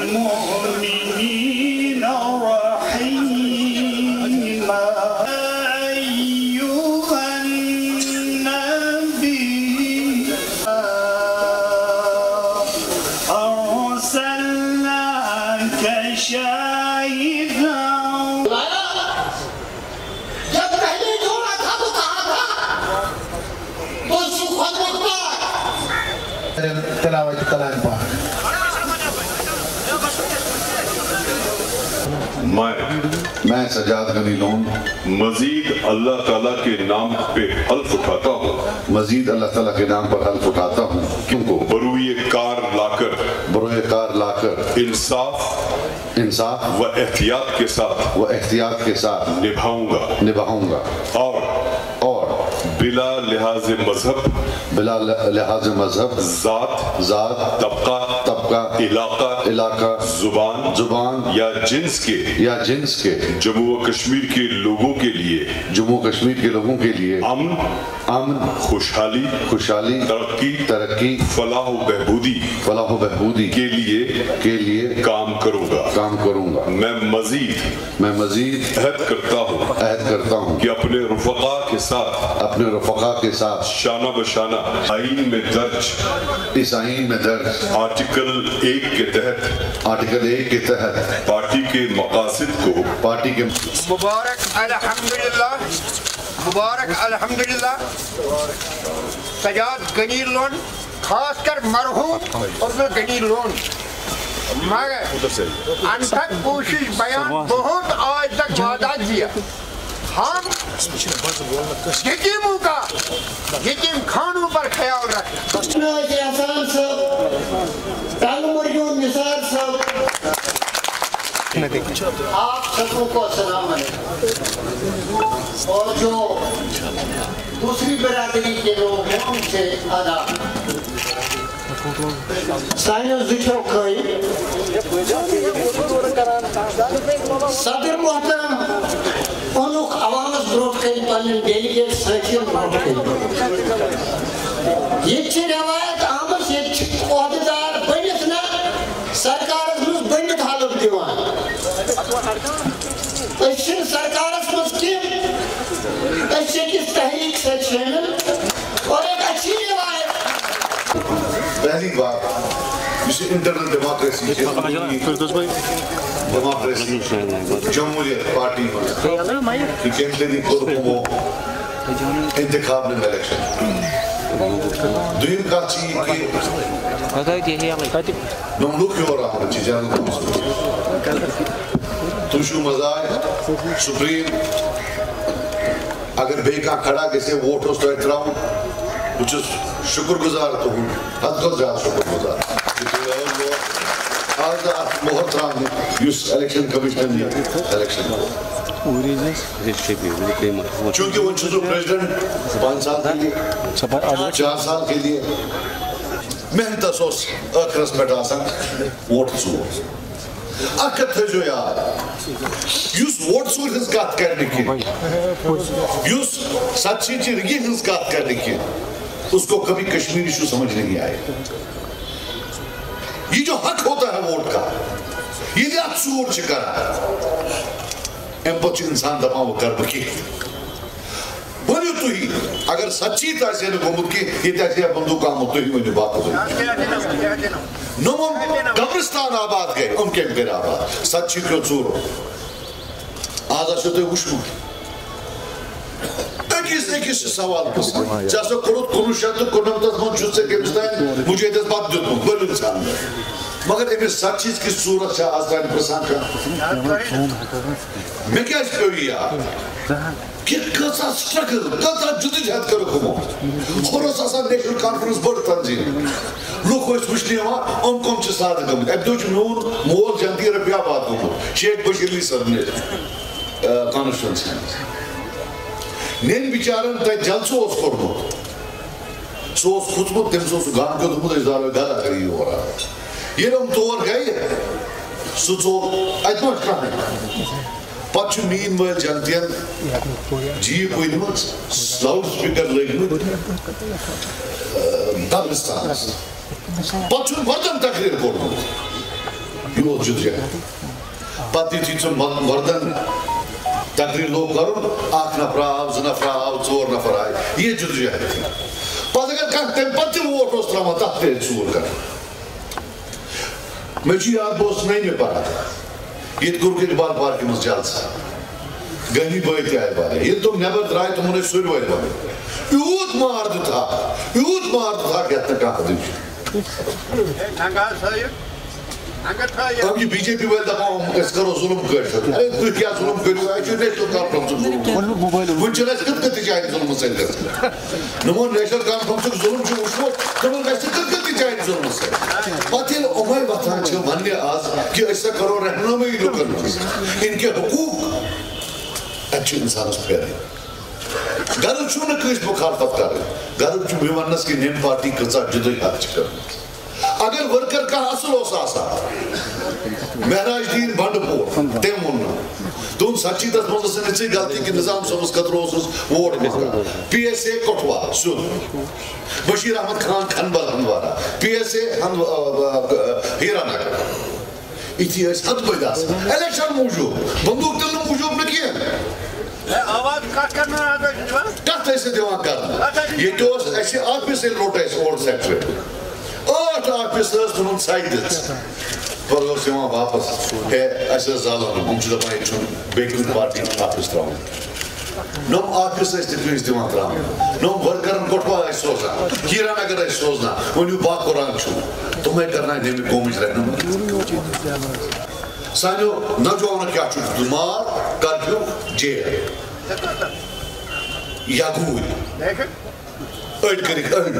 المؤمنين رحيما أيها النبي أرسلناك شاهدا تلاوت کلام پاک میں سجاد غنی لون مزید اللہ تعالیٰ کے نام پہ حلف اٹھاتا ہوں مزید اللہ تعالیٰ کے نام پر حلف اٹھاتا ہوں کیونکہ بروئے کار لا کر انصاف و احتیاط کے ساتھ نبھاؤں گا اور بلا لحاظ مذہب ذات طبقہ علاقہ زبان یا جنس کے جموں و کشمیر کے لوگوں کے لیے امن خوشحالی ترقی فلاح و بہبودی کے لیے کام کروں گا میں مزید عہد کرتا ہوں کہ اپنے رفقا کے ساتھ شانہ بشانہ اس آئین میں درج آرٹیکل 1 کے تحت پارٹی کے مقاصد کو مبارک الحمدللہ سجاد غنی لون خاص کر مرحوم عبد الغنی لون مگر انتھک کوشش بیان بہت آج تک وعدہ دیا ہم یتیم خانوں پر خیال رکھیں احسان صاحب ٹنگ مرجون نثار صاحب آپ سبوں کو السلام علیکم اور جو دوسری برادری کے لوگ ہیں ان سے آداب سائنس دکھو کئی صدر محترم انوک عوامس بروٹ کئی پنن ڈیلیگیٹ سیکشن بروٹ کئی یہ چھ روایت آمس یہ چھ عہدیدار بنیت نا سرکارس مز بنیت حالت دیوان اشن سرکارس مز کیم اشن کس تحریک سے شامل اور ایک اچھی روایت پہلی بات جسے انٹرنل ڈیموکریسی جمہوریت پارٹی کی کیمپیننگ کو انتخاب میں الیکشن دویم کا چیز کہ نملوک ہی ہو رہا ہوں چیز جانو توشو مزاج سپریم اگر بے کا کھڑا کسے ووٹ ہو تو احترام کچھ شکر گزار تو ہوں حد کو زیادہ شکر گزار آج محترام یس الیکشن کمیشن الیکشن چونکہ وہ چیزو پریزیڈنٹ 5 سال کے لیے 4 سال کے لیے محنت سوس اکرس پیٹ آسان ووٹ سور اکت ہے جو یاد یس ووٹ سور ہنس کات کرنے کی یس سچی چی رگی ہنس کات کرنے کی اس کو کبھی کشمیری شو سمجھ نہیں آئے یہ جو حق ہوتا ہے ووٹ کا یہ لیا چور چکر ہے امپوچ انسان دفعہ وہ کر بکی بنیو تو ہی اگر سچی تیسے نے گمت کی یہ تیسے بندوق آمد تو ہی مجھے بات ہو گئی نمم قبرستان آباد گئے ان کے امپیر آباد سچی کیوں چور ہو آدھا شده وشمو ایکیس سوال پسند جیسا کرود کنوشت کنومتت من چوزے کے بستائن مجھے ایدس بات دیتوں بل انسان ہے مگر ایمی سچ چیز کی صورت سے آزدائن پسند کا میں کیا اس پہ ہوئی یار کہ کسا سٹرگل کسا جدی جہد کرو کمو خورس آسا نیشنل کانفرنس بڑھ تنظیم لوگ کو اس مشنی ہوا ان کم چھ سادہ گمت اب دو چنون مول جاندی ربیہ بات گمت شیخ بشیرلی صاحب نے کانسٹیٹنسی نین بیچارن تا جلسو اس کرنو سو اس خطبت تم سو گان کو دمت ازدار میں گھر آگئی ہو رہا یہ رم طور گئی سو اتمت کھانے پچھو مین ویل جانتین جیب ہوئی نمت لاؤڈ سپیکر لگنت قبرستان پچھو وردن تقریر کرنو یہ جدوجہد پتہ یُتھُے مردن تقریر لوگ کرُن اکھ نفر آو زٕ نفر آو ژور نفر آے یہ جدوجہد پتہٕ اگر کانٛہہ تمہِ پتہٕ تہِ ووٹ اوس ترٛاوان تتھ تہِ ژوٗر کران مےٚ چھُ یاد بہٕ اوسُس نٔیمہِ پران ییٚتہِ کوٚرُکھ اقبال پارکہِ منٛز جلسہٕ گٔنی بٲے تہِ آیہِ واریاہ ییٚلہِ تِم نٮ۪بر درٛاے تِمن ٲسۍ سُرۍ وٲلۍ وَنان یوٗت مار دیُتہاکھ یتھ نہٕ کانٛہہ حدٕے چھُ اب یہ بی جے پی وٲلۍ دپان أسۍ کرو ظُلم کٲشُر اے تُہۍ کیٛاہ ظُلم کٔرِو اَسہِ چھُ نیشنل کانفرنسُک ظُلم وۄنۍ چھُنہٕ اَسہِ کِتھ کٔنۍ تہِ جایہِ ظُلمہٕ سۭتۍ گژھان یِمن نیشنل کانفرنسُک ظُلم چھُ وٕچھمُت تِمن گژھِ نہٕ کِتھ کٔنۍ تہِ جایہِ ظُلمہٕ سۭتۍ پتہٕ ییٚلہِ یِمے وۄتھان چھِ وننہِ آز کہِ أسۍ ہسا کرو رہنمٲیی لُکن منٛز اِن کے حقوٗق اَتہِ چھُ اِنسانس پھیرٕے غرض چھُنہٕ کٲنٛسہِ مُخالفت کرٕنۍ غرض چھُ مےٚ وننس کہِ ییٚمہِ پارٹی کۭژاہ جُدٲیی چھِ کٔرمٕژ اگر ورکر کانٛہہ اصٕل اوس آسان مہراج الدیٖن بنڈٕپور تٔمۍ ووٚن نہٕ دوٚپُن سچی تتھ منٛز ٲسٕے نہٕ ژےٚ غلطی کہِ نظام صٲبس خٲطرٕ اوسُس vote منٛگان P S A Kathua Syed Bashir Ahmad Khan Khanabal Handwara P S A Hira Nagar یِتھی ٲسۍ ہتہٕ بٔدۍ آسان الیکشن موٗجوٗب بندوٗق تُلنہٕ موٗجوٗب نہٕ کینٛہہ کتھ ٲسۍ دِوان کرنہٕ ییٚتہِ اوس اَسہِ آفِس ییٚلہِ روٚٹ اَسہِ اوٚڑ سیکٹری 8 آفِس ٲس تِمن سَے دِژ پتہٕ اوس یِوان واپس ہے اَسہِ ٲس زالان یِم چھِ دپان ییٚتہِ چھُنہٕ بیٚیہِ کُنہِ پارٹی آفِس ترٛاوُن نۄم آفِس ٲسۍ تہِ کٲنٛسہِ دِوان ترٛاونہٕ نۄم ورکرن کوٹھوا ٲسۍ سوزان ہیرا نگر ٲسۍ سوزان ؤنِو باقُران چھُ تِمے کرناے ییٚمہِ قومٕچ رہنُمٲیی سانیو نوجوانو کیٛاہ چھُ مار کرفیوٗ جیل یا گوٗرۍ أڑۍ کٔرِکھ أڑۍ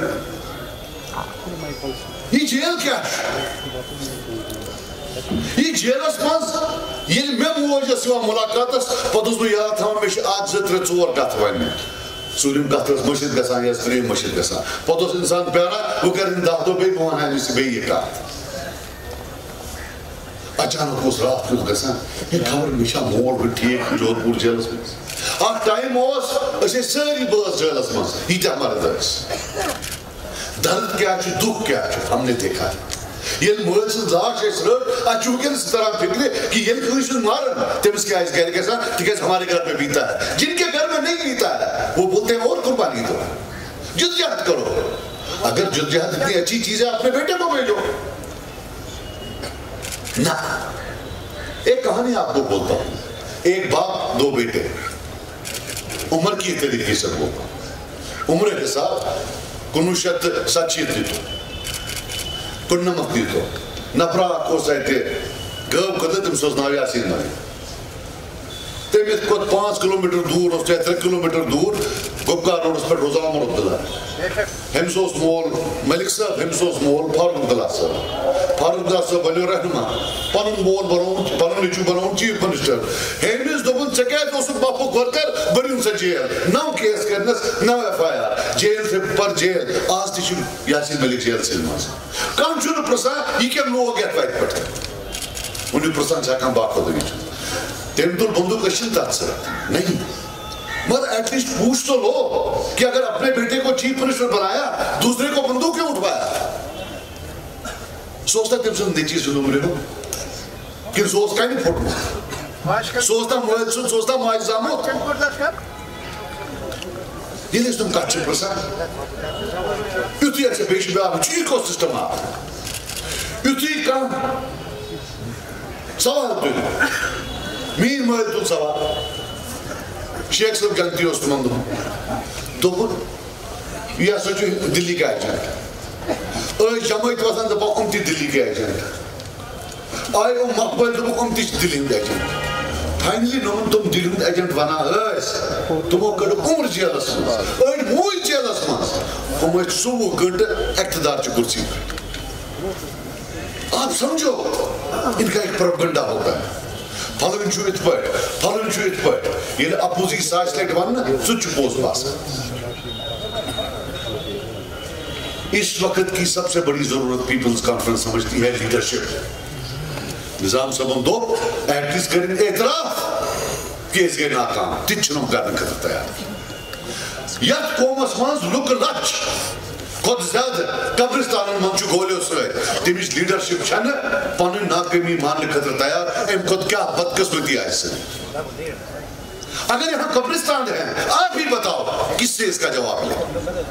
یہ جیل کیا یہ جیلس منٛز ییٚلہِ مےٚ موج ٲس یِوان مُلاقاتس پتہٕ اوسُس بہٕ یاد تھاوان مےٚ چھِ 1 2 3 4 کتھٕ وننہِ ژوٗرِم کتھ ٲس مٔشِد گژھان یا ترٛیٚیِم مٔشِد گژھان پتہٕ اوس انسان پیاران وۄنۍ کرن 10 دۄہ بیٚیہِ بہٕ ونہٕ ہا أمِس بیٚیہِ یہِ کتھ اچانک اوس راتھ کیُتھ گژھان ہے خبر مےٚ چھا مول وۄنۍ ٹھیٖک جودھ پوٗر جیلس منٛز اکھ ٹایم اوس أسۍ ٲسۍ سٲری بٲژ جیلس منٛز ییٖتیاہ مرد ٲسۍ درد کیا چھُ دُکھ کیا چھُ ہم نے دیکھا ییٚلہِ مٲلۍ سٕنٛز لاش أسۍ رٔٹ اَسہِ چھُ وٕنکٮ۪نس تران فِکرِ کہِ ییٚلہِ کٲنٛسہِ ہُنٛد مارن تٔمِس کیٛاہ آسہِ گرِ گژھان تِکیٛازِ ہمارے گھر میں بیتا ہے جن کے گھر میں نہیں بیتا ہے وہ بولتے ہیں اور قربانی دو جدوجہد کرو اگر جدوجہد اتنی اچھی چیز ہے اپنے بیٹے کو بھیجو نہ ایک کہانی آپ کو بولتا ہوں ایک باپ 2 بیٹے عمر کی طریقے سے بولتا عمر حساب 1970 دیتو 19 دیتو نفرا اکھ اوس اَتہِ گٲو کٔدٕل تٔمِس اوس ناو یاسیٖن مٔلِک تٔمِس کھۄتہٕ 5 کِلوٗمیٖٹر دوٗر اوس 3 کِلوٗمیٖٹر دوٗر گۄپکار روڈس پٮ۪ٹھ روزان عمر عبداللہ أمِس اوس مول مٔلِک صٲب أمِس اوس مول فاروق عبداللہ صٲب فاروق عبداللہ صٲب بنیو رہنما پنُن مول بنووُن پنُن نیٚچوٗ بنووُن چیٖف منسٹر أمِس دوٚپُن ژےٚ کیٛازِ اوسُکھ بپُک ورکر بٔرِو سا جیل 9 کیس کرنس 9 FIR جیل سے پر جیل آز تہِ چھُ یاسیٖن مٔلِک جیلسٕے منٛز کانٛہہ چھُنہٕ پرژھان یہِ کیٛاہ لوگ یتھ وتہِ پٮ۪ٹھ وۄنۍ چھُ پرژھان ژٕ ہٮ۪کان باخۄدٕگی چھُ تٔمۍ تُل بندوق أسۍ چھِنہٕ تتھ سۭتۍ نہیں مگر ایٹ لیسٹ پوچھ تو لو کہ اگر اپنے بیٹے کو چیف منسٹر بنایا دوسرے کو بندوق کیوں اٹھوایا سوچتا تم سن نیچی سن عمرے ہو کہ سوچ کا نہیں پھوٹنا سوچتا مولد سن سوچتا ماج زاموت یہ لیس تم کچھ پرسا یوتی ایسے بیش بے آپ چیک کو سسٹم آپ یوتی کا سوال تو مین مولد تو سوال شیخ صاحب گنتی ہوست مندو تو پھر یہ سوچو دلی کا ایجنٹ آئی جمعیت وطن دبا امتی دلی کا ایجنٹ آئی مقبل دبا امتی دلی کا ایجنٹ فائنلی نومن تم دلی کا ایجنٹ بنا ایس تمو کڑو عمر جیلس ماز آئی موئی جیلس ماز ہمیں 100 گھنٹے اقتدار چی کرسی آپ سمجھو ان کا ایک پروپگنڈا ہوتا ہے پھلن چھو ات پٹ پھلن چھو ات پٹ یہ اپوزی ساس لیٹ ون سچ پوز باس اس وقت کی سب سے بڑی ضرورت پیپلز کانفرنس سمجھتی ہے لیڈرشپ نظام صاحب دو ایٹ لیسٹ کریں اعتراف کہ اس گئے ناکام تچھنم کرنے خطر تیار یت قوم اسمانز لک لچ خود زیادہ قبرستان من گولو ست تمچ لیڈرشپ چھن پن ناکامی ماننے خاطر تیار ام خود کیا بدقسمتی اگر یہاں قبرستان ہے آپ بھی بتاؤ کس سے اس کا جواب لیں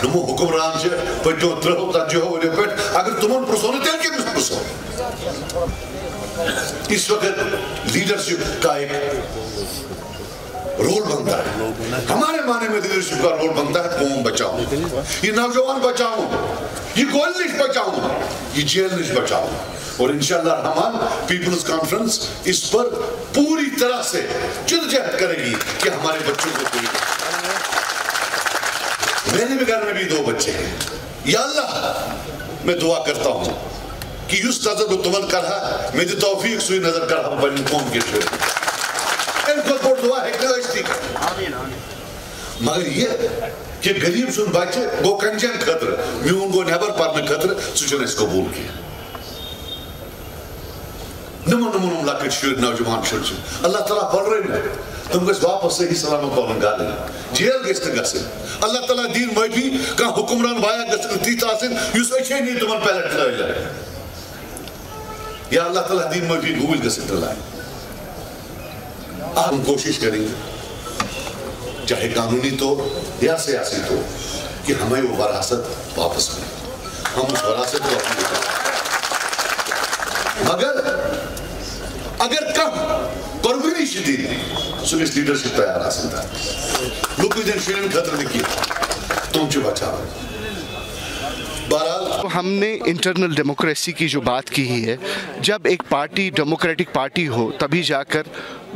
نمو حکمران سے پٹو ترہو تجہو ولی پٹ اگر تمہن پرسونے تیل کے بھی پرسو اس وقت لیڈرشپ کا ایک رول بنتا ہے ہمارے معنی میں لیڈرشپ کا رول بنتا ہے قوم بچاؤ یہ نوجوان بچاؤ یہ گول نش بچاؤ یہ جیل نش بچاؤ اور انشاءاللہ الرحمن پیپلز کانفرنس اس پر پوری طرح سے جدوجہد کرے گی کہ ہمارے بچوں کو پوری میرے بھی گھر میں بھی 2 بچے ہیں یا اللہ میں دعا کرتا ہوں کہ اس نظر کو تمن کرا میں دی توفیق سوئی نظر کرا بنی قوم کے شوئے ان کو بڑھ دعا ہے کہ اشتی کر مگر یہ کہ غریب سن بچے گو کنجن خطر میون گو نیبر پارنے خطر سوچن اس کو بول کیا نمون لکٹ شر نوجوان شر اللہ تعالیٰ پڑھ رہے ہیں تم گس واپس صحیح سلامت پڑھن گالن جیل گس تہ گسن اللہ تعالیٰ دین معافی کا حکمران وایا گسن تیت آسن یس اچھے نہیں تمن پیلٹ لائے یا اللہ تعالیٰ دین معافی قبول گسن تہ لائے ہم کوشش کریں گے چاہے قانونی تو یا سیاسی تو کہ ہمیں وہ وراثت واپس کریں ہم اس وراثت کو اپنی بتائیں اگر کم قربانی شدید سو اس لیڈرشپ تیار آسن تھا لوگ دن شیرن خطر لکھی تم چو بچا بہرحال ہم نے انٹرنل ڈیموکریسی کی جو بات کی ہے جب ایک پارٹی ڈیموکریٹک پارٹی ہو تبھی جا کر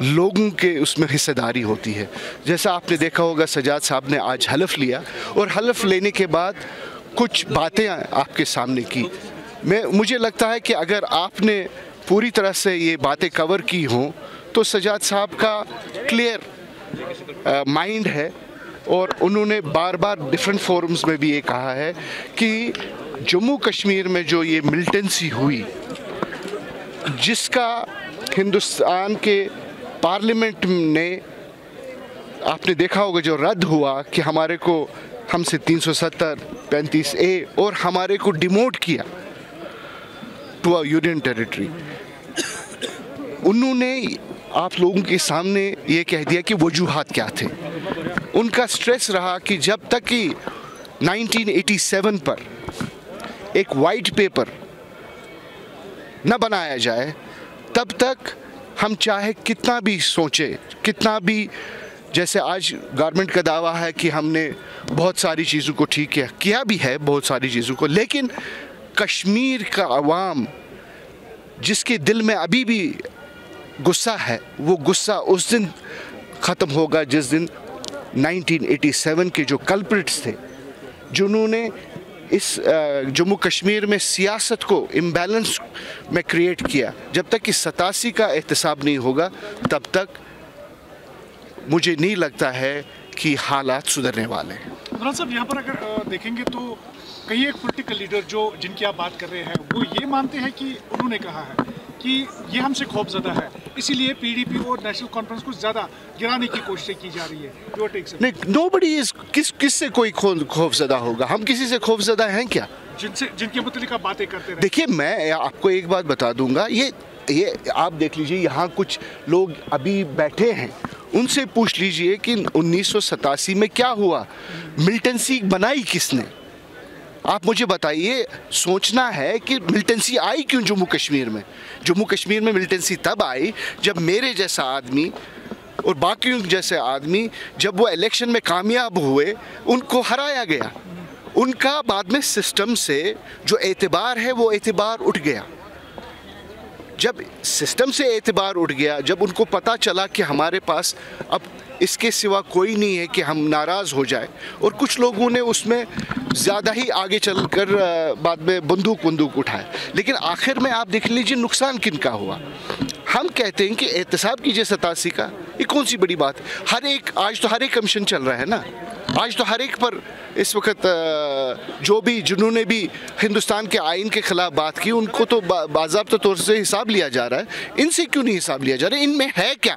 لوگوں کے اس میں حصہ داری ہوتی ہے جیسا آپ نے دیکھا ہوگا سجاد صاحب نے آج حلف لیا اور حلف لینے کے بعد کچھ باتیں آپ کے سامنے کی مجھے لگتا ہے کہ اگر آپ نے پوری طرح سے یہ باتیں کور کی ہوں تو سجاد صاحب کا کلیئر مائنڈ ہے اور انہوں نے بار بار ڈیفرنٹ فورمز میں بھی یہ کہا ہے کہ جموں کشمیر میں جو یہ ملٹنسی ہوئی جس کا ہندوستان کے پارلیمنٹ نے آپ نے دیکھا ہوگا جو رد ہوا کہ ہمارے کو ہم سے 370 35A اور ہمارے کو ڈیموٹ کیا ٹو اے یونین ٹیریٹری انہوں نے آپ لوگوں کے سامنے یہ کہہ دیا کہ وجوہات کیا تھے ان کا سٹریس رہا کہ جب تک کہ 1987 پر ایک وائٹ پیپر نہ بنایا جائے تب تک ہم چاہے کتنا بھی سوچے کتنا بھی جیسے آج گورنمنٹ کا دعویٰ ہے کہ ہم نے بہت ساری چیزوں کو ٹھیک کیا بھی ہے بہت ساری چیزوں کو لیکن کشمیر کا عوام جس کے دل میں ابھی بھی غصہ ہے وہ غصہ اس دن ختم ہوگا جس دن 1987 کے جو کلپریٹس تھے جنہوں نے اس جموں کشمیر میں سیاست کو امبیلنس میں کریٹ کیا جب تک کہ 87 کا احتساب نہیں ہوگا تب تک مجھے نہیں لگتا ہے کہ حالات سدھرنے والے ہیں عمران صاحب یہاں پر اگر دیکھیں گے تو کئی ایک پولیٹیکل لیڈر جو جن کی آپ بات کر رہے ہیں وہ یہ مانتے ہیں کہ انہوں نے کہا ہے کہ یہ ہم سے خوف زدہ ہے اسی لیے پی ڈی پی اور نیشنل کانفرنس کو زیادہ گرانے کی کوششیں کی جا رہی ہے نہیں نوبڈی از کس سے کوئی خوف زدہ ہوگا ہم کسی سے خوف زدہ ہیں کیا جن کے متعلق آپ باتیں کرتے رہے دیکھیے میں آپ کو ایک بات بتا دوں گا یہ آپ دیکھ لیجئے یہاں کچھ لوگ ابھی بیٹھے ہیں ان سے پوچھ لیجئے کہ 1987 میں کیا ہوا ملٹنسی بنائی کس نے آپ مجھے بتائیے سوچنا ہے کہ ملٹنسی آئی کیوں جموں کشمیر میں ملٹنسی تب آئی جب میرے جیسا آدمی اور باقیوں جیسے آدمی جب وہ الیکشن میں کامیاب ہوئے ان کو ہرایا گیا ان کا بعد میں سسٹم سے جو اعتبار ہے وہ اعتبار اٹھ گیا جب سسٹم سے اعتبار اٹھ گیا جب ان کو پتہ چلا کہ ہمارے پاس اب اس کے سوا کوئی نہیں ہے کہ ہم ناراض ہو جائے اور کچھ لوگوں نے اس میں زیادہ ہی آگے چل کر بعد میں بندوق اٹھائے لیکن آخر میں آپ دیکھ لیجیے نقصان کن کا ہوا ہم کہتے ہیں کہ احتساب کیجئے 87 کا یہ کون سی بڑی بات آج تو ہر ایک کمیشن چل رہا ہے نا آج تو ہر ایک پر اس وقت جنہوں نے بھی ہندوستان کے آئین کے خلاف بات کی ان کو تو باضابطہ طور سے حساب لیا جا رہا ہے ان سے کیوں نہیں حساب لیا جا رہا ہے ان میں ہے کیا